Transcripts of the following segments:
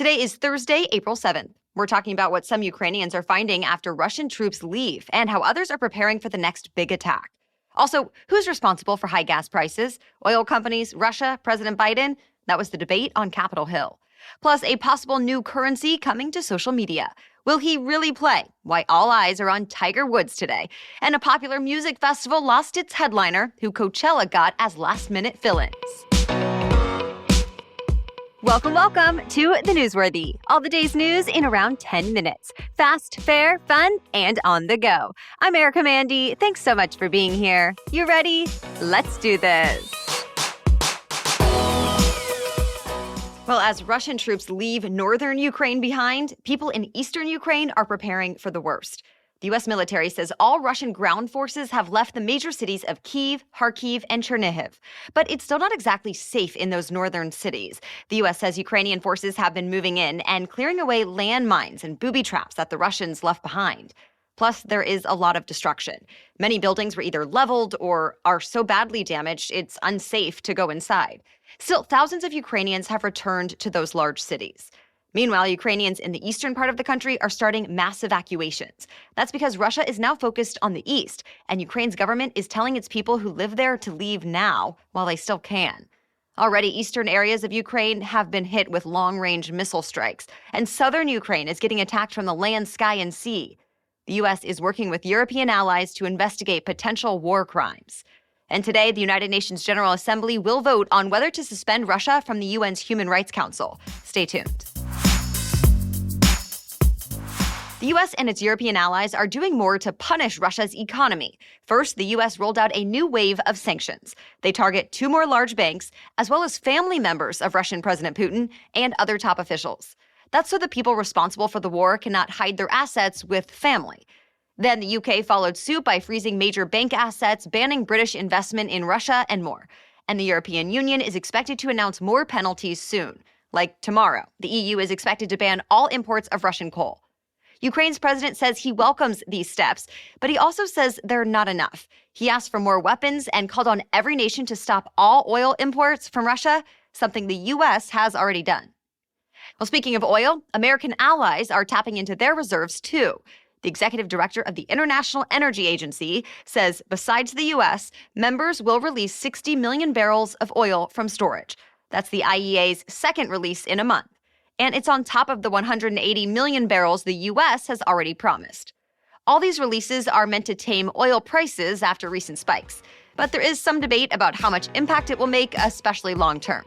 Today is Thursday, April 7th. We're talking about what some Ukrainians are finding after Russian troops leave and how others are preparing for the next big attack. Also, who's responsible for high gas prices? Oil companies, Russia, President Biden? That was the debate on Capitol Hill. Plus, a possible new currency coming to social media. Will he really play? Why all eyes are on Tiger Woods today. And a popular music festival lost its headliner, who Coachella got as last-minute fill-ins. Welcome to The Newsworthy. All the day's news in around 10 minutes. Fast, fair, fun, and on the go. I'm Erica Mandy. Thanks so much for being here. You ready? Let's do this. Well, as Russian troops leave northern Ukraine behind, people in eastern Ukraine are preparing for the worst. The U.S. military says all Russian ground forces have left the major cities of Kyiv, Kharkiv, and Chernihiv. But it's still not exactly safe in those northern cities. The U.S. says Ukrainian forces have been moving in and clearing away landmines and booby traps that the Russians left behind. Plus, there is a lot of destruction. Many buildings were either leveled or are so badly damaged it's unsafe to go inside. Still, thousands of Ukrainians have returned to those large cities. Meanwhile, Ukrainians in the eastern part of the country are starting mass evacuations. That's because Russia is now focused on the east, and Ukraine's government is telling its people who live there to leave now while they still can. Already, eastern areas of Ukraine have been hit with long-range missile strikes, and southern Ukraine is getting attacked from the land, sky, and sea. The U.S. is working with European allies to investigate potential war crimes. And today, the United Nations General Assembly will vote on whether to suspend Russia from the UN's Human Rights Council. Stay tuned. The U.S. and its European allies are doing more to punish Russia's economy. First, the U.S. rolled out a new wave of sanctions. They target 2 more large banks, as well as family members of Russian President Putin and other top officials. That's so the people responsible for the war cannot hide their assets with family. Then the UK followed suit by freezing major bank assets, banning British investment in Russia, and more. And the European Union is expected to announce more penalties soon. Like tomorrow, the EU is expected to ban all imports of Russian coal. Ukraine's president says he welcomes these steps, but he also says they're not enough. He asked for more weapons and called on every nation to stop all oil imports from Russia, something the U.S. has already done. Well, speaking of oil, American allies are tapping into their reserves too. The executive director of the International Energy Agency says besides the U.S., members will release 60 million barrels of oil from storage. That's the IEA's second release in a month. And it's on top of the 180 million barrels the U.S. has already promised. All these releases are meant to tame oil prices after recent spikes. But there is some debate about how much impact it will make, especially long-term.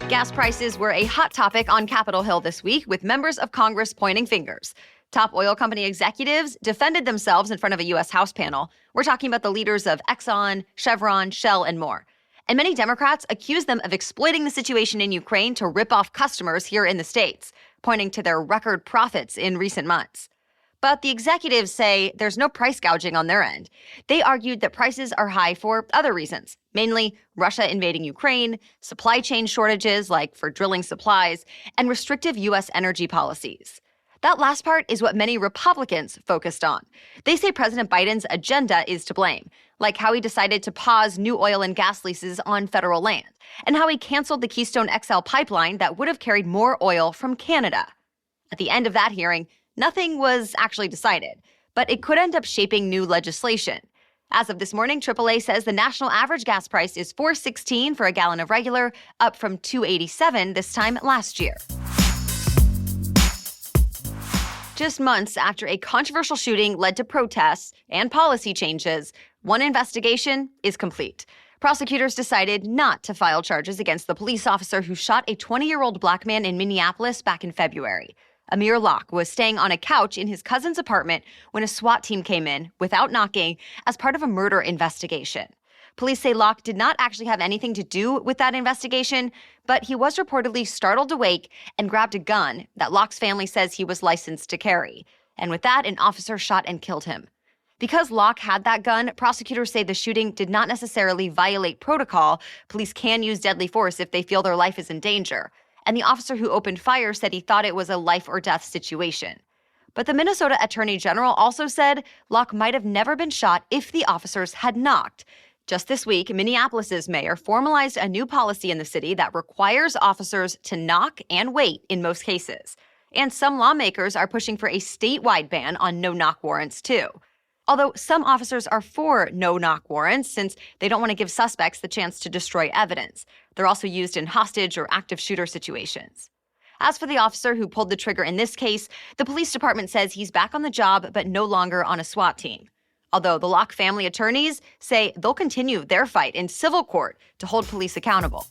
Gas prices were a hot topic on Capitol Hill this week, with members of Congress pointing fingers. Top oil company executives defended themselves in front of a U.S. House panel. We're talking about the leaders of Exxon, Chevron, Shell, and more. And many Democrats accuse them of exploiting the situation in Ukraine to rip off customers here in the States, pointing to their record profits in recent months. But the executives say there's no price gouging on their end. They argued that prices are high for other reasons, mainly Russia invading Ukraine, supply chain shortages like for drilling supplies, and restrictive U.S. energy policies. That last part is what many Republicans focused on. They say President Biden's agenda is to blame, like how he decided to pause new oil and gas leases on federal land, and how he canceled the Keystone XL pipeline that would have carried more oil from Canada. At the end of that hearing, nothing was actually decided, but it could end up shaping new legislation. As of this morning, AAA says the national average gas price is $4.16 for a gallon of regular, up from $2.87 this time last year. Just months after a controversial shooting led to protests and policy changes, one investigation is complete. Prosecutors decided not to file charges against the police officer who shot a 20-year-old black man in Minneapolis back in February. Amir Locke was staying on a couch in his cousin's apartment when a SWAT team came in, without knocking, as part of a murder investigation. Police say Locke did not actually have anything to do with that investigation, but he was reportedly startled awake and grabbed a gun that Locke's family says he was licensed to carry. And with that, an officer shot and killed him. Because Locke had that gun, prosecutors say the shooting did not necessarily violate protocol. Police can use deadly force if they feel their life is in danger. And the officer who opened fire said he thought it was a life or death situation. But the Minnesota Attorney General also said Locke might have never been shot if the officers had knocked. Just this week, Minneapolis's mayor formalized a new policy in the city that requires officers to knock and wait in most cases. And some lawmakers are pushing for a statewide ban on no-knock warrants, too. Although some officers are for no-knock warrants since they don't want to give suspects the chance to destroy evidence. They're also used in hostage or active shooter situations. As for the officer who pulled the trigger in this case, the police department says he's back on the job but no longer on a SWAT team. Although the Locke family attorneys say they'll continue their fight in civil court to hold police accountable.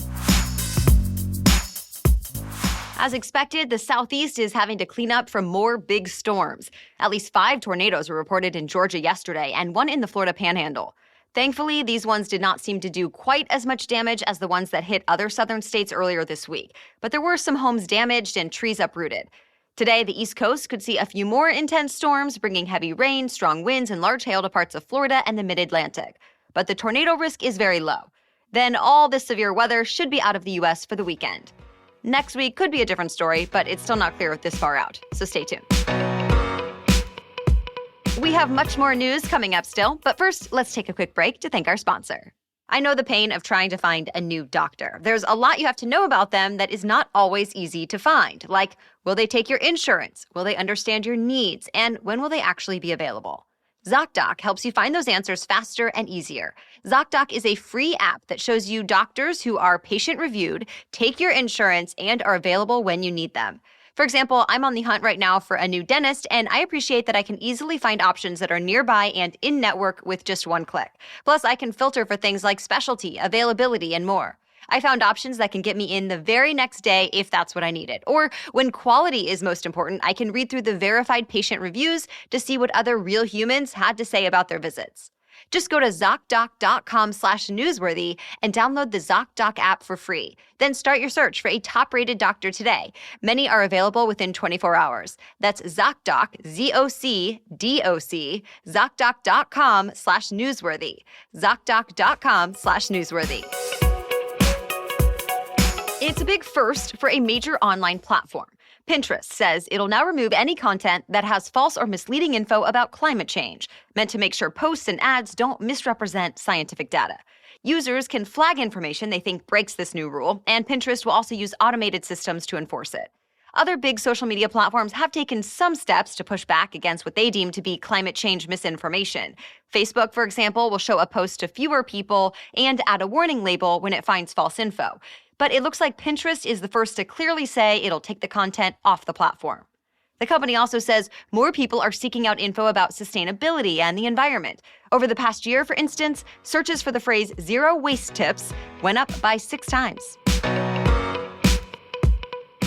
As expected, the Southeast is having to clean up from more big storms. At least 5 tornadoes were reported in Georgia yesterday and 1 in the Florida Panhandle. Thankfully, these ones did not seem to do quite as much damage as the ones that hit other southern states earlier this week. But there were some homes damaged and trees uprooted. Today, the East Coast could see a few more intense storms, bringing heavy rain, strong winds, and large hail to parts of Florida and the mid-Atlantic. But the tornado risk is very low. Then all this severe weather should be out of the U.S. for the weekend. Next week could be a different story, but it's still not clear this far out, so stay tuned. We have much more news coming up still, but first, let's take a quick break to thank our sponsor. I know the pain of trying to find a new doctor. There's a lot you have to know about them that is not always easy to find, like will they take your insurance, will they understand your needs, and when will they actually be available? ZocDoc helps you find those answers faster and easier. ZocDoc is a free app that shows you doctors who are patient-reviewed, take your insurance, and are available when you need them. For example, I'm on the hunt right now for a new dentist, and I appreciate that I can easily find options that are nearby and in-network with just one click. Plus, I can filter for things like specialty, availability, and more. I found options that can get me in the very next day if that's what I needed. Or when quality is most important, I can read through the verified patient reviews to see what other real humans had to say about their visits. Just go to ZocDoc.com/newsworthy and download the ZocDoc app for free. Then start your search for a top-rated doctor today. Many are available within 24 hours. That's ZocDoc, ZocDoc, ZocDoc.com/newsworthy. ZocDoc.com/newsworthy. It's a big first for a major online platform. Pinterest says it'll now remove any content that has false or misleading info about climate change, meant to make sure posts and ads don't misrepresent scientific data. Users can flag information they think breaks this new rule, and Pinterest will also use automated systems to enforce it. Other big social media platforms have taken some steps to push back against what they deem to be climate change misinformation. Facebook, for example, will show a post to fewer people and add a warning label when it finds false info. But it looks like Pinterest is the first to clearly say it'll take the content off the platform. The company also says more people are seeking out info about sustainability and the environment. Over the past year, for instance, searches for the phrase zero waste tips went up by 6 times.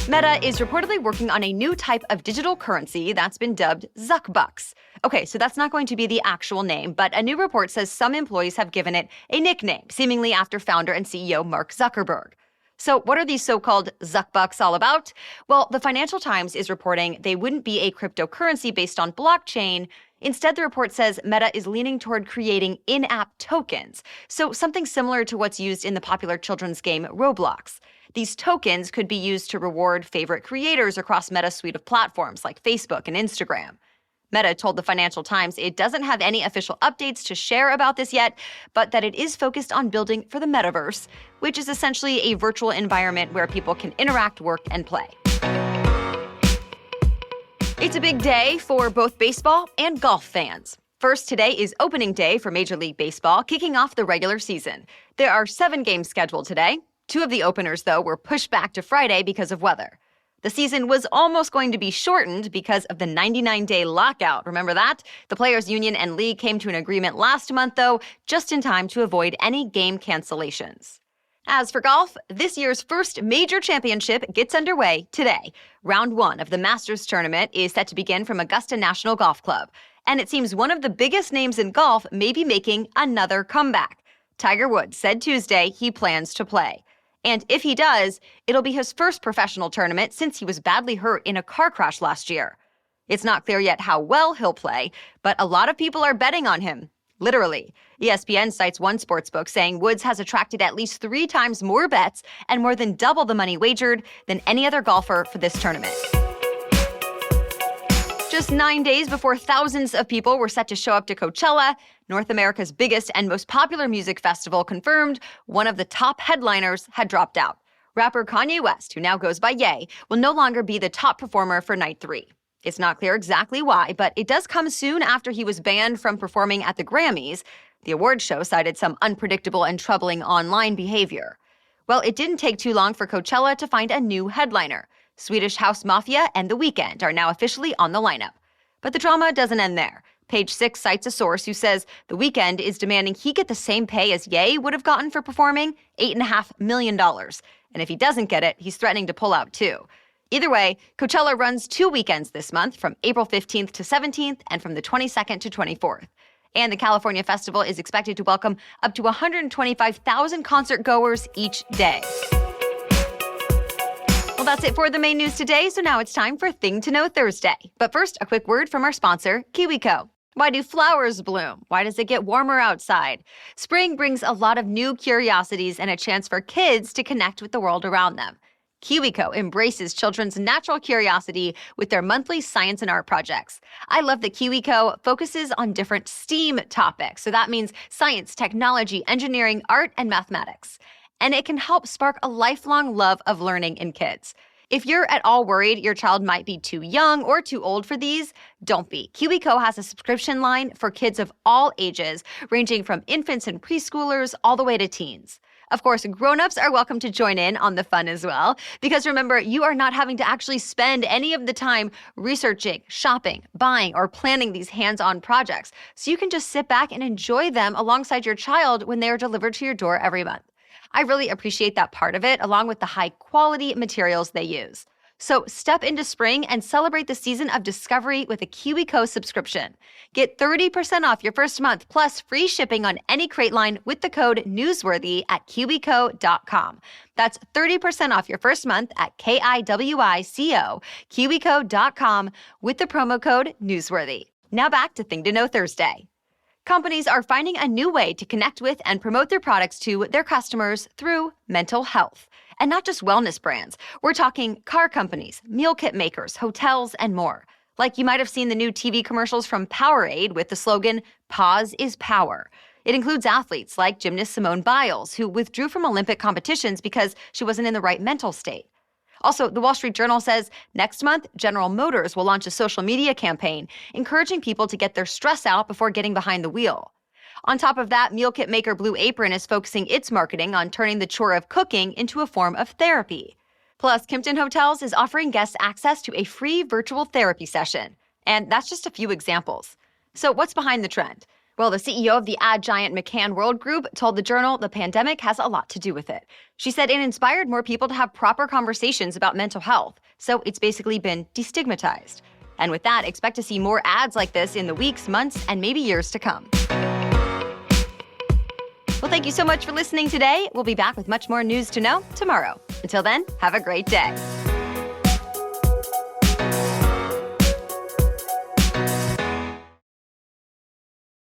Meta is reportedly working on a new type of digital currency that's been dubbed Zuck Bucks. Okay, so that's not going to be the actual name, but a new report says some employees have given it a nickname, seemingly after founder and CEO Mark Zuckerberg. So what are these so-called Zuck Bucks all about? Well, the Financial Times is reporting they wouldn't be a cryptocurrency based on blockchain. Instead, the report says Meta is leaning toward creating in-app tokens, so something similar to what's used in the popular children's game Roblox. These tokens could be used to reward favorite creators across Meta's suite of platforms like Facebook and Instagram. Meta told the Financial Times it doesn't have any official updates to share about this yet, but that it is focused on building for the metaverse, which is essentially a virtual environment where people can interact, work, and play. It's a big day for both baseball and golf fans. First, today is opening day for Major League Baseball, kicking off the regular season. There are 7 games scheduled today. 2 of the openers, though, were pushed back to Friday because of weather. The season was almost going to be shortened because of the 99-day lockout. Remember that? The Players' Union and League came to an agreement last month, though, just in time to avoid any game cancellations. As for golf, this year's first major championship gets underway today. Round 1 of the Masters tournament is set to begin from Augusta National Golf Club. And it seems one of the biggest names in golf may be making another comeback. Tiger Woods said Tuesday he plans to play. And if he does, it'll be his first professional tournament since he was badly hurt in a car crash last year. It's not clear yet how well he'll play, but a lot of people are betting on him. Literally. ESPN cites one sportsbook saying Woods has attracted at least 3 times more bets and more than double the money wagered than any other golfer for this tournament. Just 9 days before thousands of people were set to show up to Coachella, North America's biggest and most popular music festival confirmed one of the top headliners had dropped out. Rapper Kanye West, who now goes by Ye, will no longer be the top performer for night 3. It's not clear exactly why, but it does come soon after he was banned from performing at the Grammys. The awards show cited some unpredictable and troubling online behavior. Well, it didn't take too long for Coachella to find a new headliner. Swedish House Mafia and The Weeknd are now officially on the lineup. But the drama doesn't end there. Page 6 cites a source who says The Weeknd is demanding he get the same pay as Ye would have gotten for performing, $8.5 million. And if he doesn't get it, he's threatening to pull out too. Either way, Coachella runs 2 weekends this month, from April 15th to 17th and from the 22nd to 24th. And the California Festival is expected to welcome up to 125,000 concert goers each day. Well, that's it for the main news today, so now it's time for Thing to Know Thursday. But first, a quick word from our sponsor, KiwiCo. Why do flowers bloom? Why does it get warmer outside? Spring brings a lot of new curiosities and a chance for kids to connect with the world around them. KiwiCo embraces children's natural curiosity with their monthly science and art projects. I love that KiwiCo focuses on different STEAM topics, so that means science, technology, engineering, art, and mathematics. And it can help spark a lifelong love of learning in kids. If you're at all worried your child might be too young or too old for these, don't be. KiwiCo has a subscription line for kids of all ages, ranging from infants and preschoolers all the way to teens. Of course, grown-ups are welcome to join in on the fun as well, because remember, you are not having to actually spend any of the time researching, shopping, buying, or planning these hands-on projects. So you can just sit back and enjoy them alongside your child when they are delivered to your door every month. I really appreciate that part of it, along with the high-quality materials they use. So step into spring and celebrate the season of discovery with a KiwiCo subscription. Get 30% off your first month plus free shipping on any crate line with the code newsworthy at kiwico.com. That's 30% off your first month at KIWICO, kiwico.com with the promo code newsworthy. Now back to Thing to Know Thursday. Companies are finding a new way to connect with and promote their products to their customers through mental health. And not just wellness brands. We're talking car companies, meal kit makers, hotels, and more. Like you might have seen the new TV commercials from Powerade with the slogan, "Pause is Power." It includes athletes like gymnast Simone Biles, who withdrew from Olympic competitions because she wasn't in the right mental state. Also, the Wall Street Journal says next month, General Motors will launch a social media campaign encouraging people to get their stress out before getting behind the wheel. On top of that, meal kit maker Blue Apron is focusing its marketing on turning the chore of cooking into a form of therapy. Plus, Kimpton Hotels is offering guests access to a free virtual therapy session. And that's just a few examples. So what's behind the trend? Well, the CEO of the ad giant McCann World Group told the Journal the pandemic has a lot to do with it. She said it inspired more people to have proper conversations about mental health, so it's basically been destigmatized. And with that, expect to see more ads like this in the weeks, months, and maybe years to come. Well, thank you so much for listening today. We'll be back with much more news to know tomorrow. Until then, have a great day.